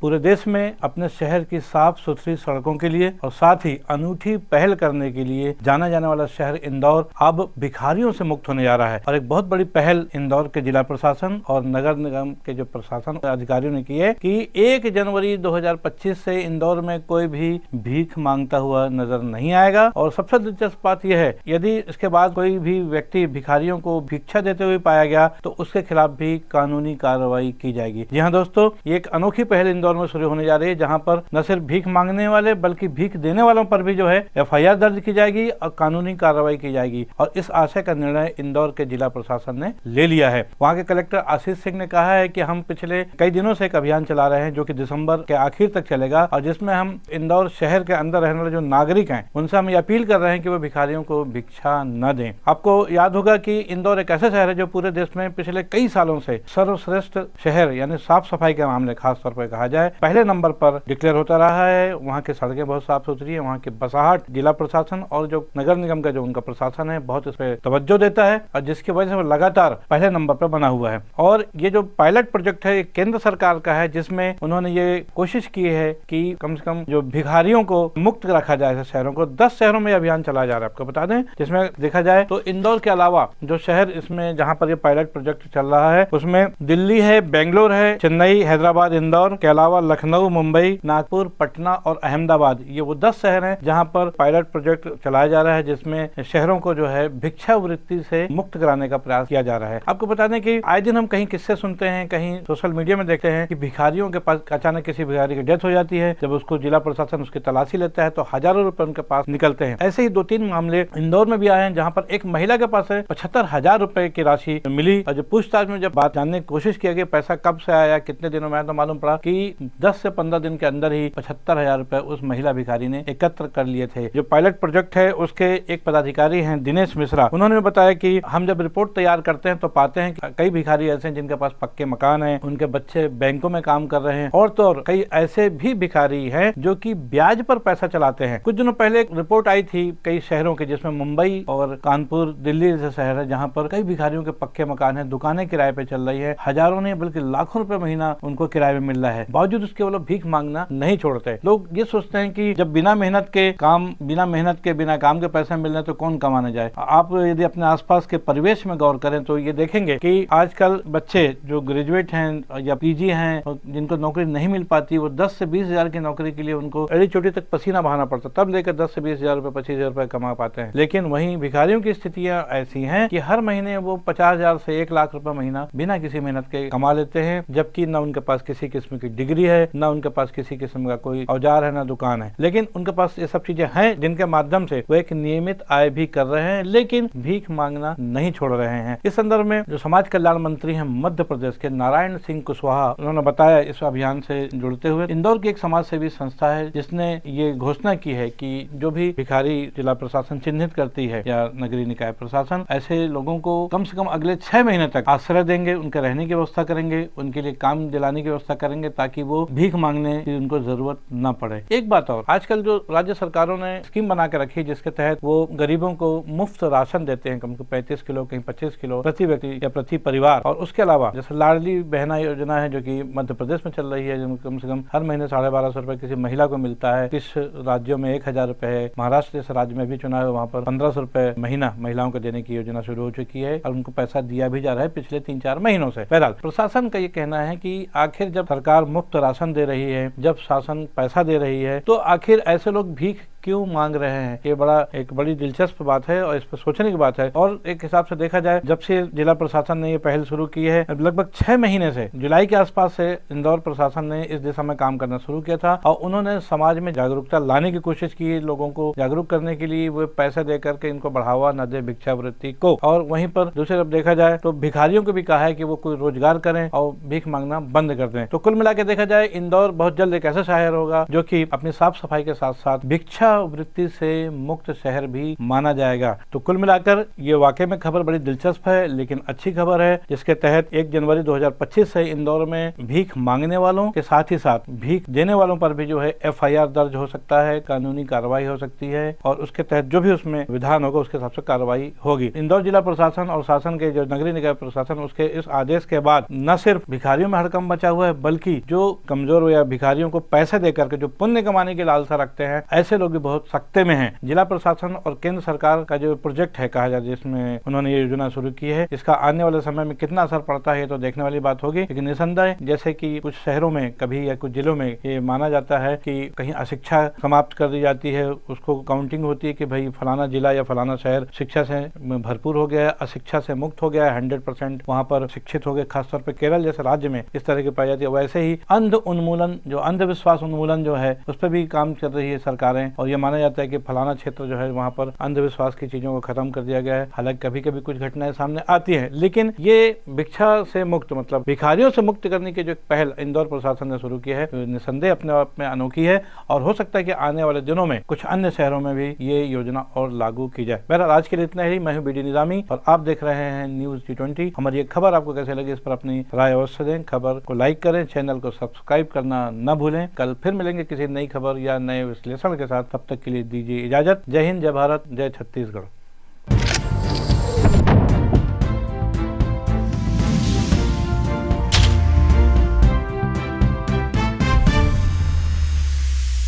पूरे देश में अपने शहर की साफ सुथरी सड़कों के लिए और साथ ही अनूठी पहल करने के लिए जाना जाने वाला शहर इंदौर अब भिखारियों से मुक्त होने जा रहा है। और एक बहुत बड़ी पहल इंदौर के जिला प्रशासन और नगर निगम के जो प्रशासन अधिकारियों ने की है कि 1 जनवरी 2025 से इंदौर में कोई भी भीख मांगता हुआ नजर नहीं आएगा। और सबसे दिलचस्प बात यह है, यदि इसके बाद कोई भी व्यक्ति भिखारियों को भिक्षा देते हुए पाया गया तो उसके खिलाफ भी कानूनी कार्रवाई की जाएगी। जी हाँ दोस्तों, ये एक अनोखी पहल इंदौर में शुरू होने जा रही है, जहां पर न सिर्फ भीख मांगने वाले बल्कि भीख देने वालों पर भी जो है FIR दर्ज की जाएगी और कानूनी कार्रवाई की जाएगी। और इस आशय का निर्णय इंदौर के जिला प्रशासन ने ले लिया है। वहां के कलेक्टर आशीष सिंह ने कहा है कि हम पिछले कई दिनों से एक अभियान चला रहे हैं जो कि दिसंबर के आखिर तक चलेगा और जिसमें हम इंदौर शहर के अंदर रहने वाले जो नागरिक हैं उनसे हम ये अपील कर रहे हैं कि वो भिखारियों को भिक्षा न दें। आपको याद होगा कि इंदौर एक ऐसा शहर है जो पूरे देश में पिछले कई सालों से सर्वश्रेष्ठ शहर यानी साफ सफाई के मामले खास तौर पर कहा जाए पहले नंबर पर डिक्लेयर होता रहा है। वहाँ की सड़कें बहुत साफ सुथरी है, वहाँ की बसाहट जिला प्रशासन और जो नगर निगम का जो उनका प्रशासन है बहुत इस पर तवज्जो देता है और जिसकी वजह से वो लगातार पहले नंबर पर बना हुआ है। और ये जो पायलट प्रोजेक्ट है केंद्र सरकार का है, जिसमें उन्होंने ये कोशिश की है कि कम से कम जो भिखारियों को मुक्त रखा जाए ऐसे शहरों को। 10 शहरों में अभियान चलाया जा रहा है। आपको बता दें, जिसमें देखा जाए तो इंदौर के अलावा जो शहर इसमें जहाँ पर ये पायलट प्रोजेक्ट चल रहा है उसमें दिल्ली है, बेंगलोर है, चेन्नई, हैदराबाद, इंदौर के अलावा लखनऊ, मुंबई, नागपुर, पटना और अहमदाबाद, ये वो 10 शहर हैं जहां पर पायलट प्रोजेक्ट चलाया जा रहा है, जिसमें शहरों को जो है भिक्षावृत्ति से मुक्त कराने का प्रयास किया जा रहा है। आपको बता दें कि आए दिन हम कहीं किस्से सुनते हैं, कहीं सोशल मीडिया में देखते हैं कि भिखारियों के पास अचानक किसी भिखारी की डेथ हो जाती है। जब उसको जिला प्रशासन उसकी तलाशी लेता है तो हजारों रुपए उनके पास निकलते हैं। ऐसे ही 2-3 मामले इंदौर में भी आए हैं जहां पर एक महिला के पास 75,000 रुपए की राशि मिली और जब पूछताछ में जब बात जानने की कोशिश किया गया पैसा कब से आया, कितने दिनों में आया, तो मालूम पड़ा कि 10 से 15 दिन के अंदर ही 75,000 रुपए उस महिला भिखारी ने एकत्र कर लिए थे। जो पायलट प्रोजेक्ट है उसके एक पदाधिकारी हैं दिनेश मिश्रा, उन्होंने बताया कि हम जब रिपोर्ट तैयार करते हैं तो पाते हैं कि कई भिखारी ऐसे हैं जिनके पास पक्के मकान हैं, उनके बच्चे बैंकों में काम कर रहे हैं और तो और कई ऐसे भी भिखारी हैं जो कि ब्याज पर पैसा चलाते हैं। कुछ दिनों पहले एक रिपोर्ट आई थी कई शहरों की, जिसमें मुंबई और कानपुर, दिल्ली जैसे शहर है जहां पर कई भिखारियों के पक्के मकान है, दुकानें किराए पे चल रही है, हजारों नहीं बल्कि लाखों रुपए महीना उनको किराए में मिल रहा है। बावजूद उसके वो लोग भीख मांगना नहीं छोड़ते। लोग ये सोचते हैं कि जब बिना मेहनत के बिना काम के पैसे मिल रहे तो कौन कमाने जाए। आप यदि अपने आसपास के परिवेश में गौर करें तो ये देखेंगे कि आजकल बच्चे जो ग्रेजुएट हैं या PG हैं जिनको नौकरी नहीं मिल पाती, वो 10 से 20 हजार की नौकरी के लिए उनको एड़ी चोटी तक पसीना बहाना पड़ता, तब लेकर 10 से 20 हजार रुपए, 25 हजार रुपए कमा पाते हैं। लेकिन वहीं भिखारियों की स्थितियां ऐसी हैं कि हर महीने वो 50,000 से 1 लाख रुपए महीना बिना किसी मेहनत के कमा लेते हैं, जबकि न उनके पास किसी किस्म की डिग्री है, न उनके पास किसी किस्म का कोई औजार है, न दुकान है। लेकिन उनके पास ये सब चीजें हैं जिनके माध्यम से वो एक नियमित आय भी कर रहे हैं, लेकिन भीख मांगना नहीं छोड़ रहे हैं। इस संदर्भ में जो समाज कल्याण मंत्री हैं मध्य प्रदेश के नारायण सिंह कुशवाहा, उन्होंने बताया इस अभियान से जुड़ते हुए इंदौर की एक समाज सेवी संस्था है जिसने ये घोषणा की है कि जो भी भिखारी जिला प्रशासन चिन्हित करती है या नगरीय निकाय प्रशासन, ऐसे लोगों को कम से कम अगले 6 महीने तक आश्रय देंगे, उनके रहने की व्यवस्था करेंगे, उनके लिए काम दिलाने की व्यवस्था करेंगे ताकि वो भीख मांगने की उनको जरूरत न पड़े। एक बात और, आजकल जो राज्य सरकारों ने स्कीम बना के रखी जिसके तहत वो गरीबों को मुफ्त राशन देते हैं, कम से कम 35 किलो, कहीं 25 किलो प्रति व्यक्ति या प्रति परिवार। और उसके अलावा जैसे लाडली बहना योजना है जो कि मध्य प्रदेश में चल रही है, जो कम से कम हर महीने 1250 रुपए किसी महिला को मिलता है। इस राज्यों में 1000 रुपए है। महाराष्ट्र जैसे राज्य में भी चुनाव है, वहाँ पर 1500 रुपए महीना महिलाओं को देने की योजना शुरू हो चुकी है और उनको पैसा दिया भी जा रहा है पिछले 3-4 महीनों से। बहरहाल प्रशासन का ये कहना है कि आखिर जब सरकार मुफ्त राशन दे रही है, जब शासन पैसा दे रही है, तो आखिर ऐसे लोग भीख क्यों मांग रहे हैं। ये एक बड़ी दिलचस्प बात है और इस पर सोचने की बात है। और एक हिसाब से देखा जाए, जब से जिला प्रशासन ने ये पहल शुरू की है, लगभग 6 महीने से, जुलाई के आसपास से इंदौर प्रशासन ने इस दिशा में काम करना शुरू किया था और उन्होंने समाज में जागरूकता लाने की कोशिश की, लोगों को जागरूक करने के लिए वो पैसे दे करके इनको बढ़ावा न दे भिक्षावृत्ति को। और वहीं पर दूसरी तरफ देखा जाए तो भिखारियों को भी कहा है कि वो कोई रोजगार करें और भीख मांगना बंद कर दें। तो कुल मिला के देखा जाए इंदौर बहुत जल्द एक ऐसा शहर होगा जो कि अपनी साफ सफाई के साथ साथ भिक्षा भिक्षावृत्ति से मुक्त शहर भी माना जाएगा। तो कुल मिलाकर ये वाकई में खबर बड़ी दिलचस्प है, लेकिन अच्छी खबर है, जिसके तहत 1 जनवरी 2025 से इंदौर में भीख मांगने वालों के साथ ही साथ भीख देने वालों पर भी जो है FIR दर्ज हो सकता है, कानूनी कार्रवाई हो सकती है और उसके तहत जो भी उसमें विधान होगा उसके हिसाब से कार्रवाई होगी। इंदौर जिला प्रशासन और शासन के जो नगरीय निकाय प्रशासन, उसके इस आदेश के बाद न सिर्फ भिखारियों में हड़कंप मचा हुआ है, बल्कि जो कमजोर या भिखारियों को पैसे देकर के जो पुण्य कमाने की लालसा रखते हैं, ऐसे लोग भी बहुत सख्ते में हैं। जिला प्रशासन और केंद्र सरकार का जो प्रोजेक्ट है कहा जाए, जिसमें उन्होंने ये योजना शुरू की है, इसका आने वाले समय में कितना असर पड़ता है तो देखने वाली बात होगी। लेकिन निसंदेह जैसे कि कुछ शहरों में कभी या कुछ जिलों में ये माना जाता है कि कहीं अशिक्षा समाप्त कर दी जाती है, उसको काउंटिंग होती है कि भाई फलाना जिला या फलाना शहर शिक्षा से भरपूर हो गया है, अशिक्षा से मुक्त हो गया है, 100% वहाँ पर शिक्षित हो गए। खासतौर पर केरल जैसे राज्य में इस तरह की पाई जाती है। वैसे ही अंध उन्मूलन, जो अंधविश्वास उन्मूलन जो है, उस पर भी काम कर रही है सरकारें और ये माना जाता है कि फलाना क्षेत्र जो है वहाँ पर अंधविश्वास की चीजों को खत्म कर दिया गया है। हालांकि कभी कभी कुछ घटनाएं सामने आती है, लेकिन ये भिक्षा से मुक्त मतलब भिखारियों से मुक्त करने की जो पहल इंदौर प्रशासन ने शुरू की है, निसंदेह अपने आप में अनोखी है और हो सकता है कि आने वाले दिनों में कुछ अन्य शहरों में भी ये योजना और लागू की जाए। बहरहाल आज के लिए इतना ही। मैं हूं BD निजामी और आप देख रहे हैं न्यूज T20। हमारी ये खबर आपको कैसे लगी, इस पर अपनी राय अवश्य दें। खबर को लाइक करें, चैनल को सब्सक्राइब करना न भूलें। कल फिर मिलेंगे किसी नई खबर या नए विश्लेषण के साथ। तब तक के लिए दीजिए इजाजत। जय हिंद, जय भारत, जय छत्तीसगढ़।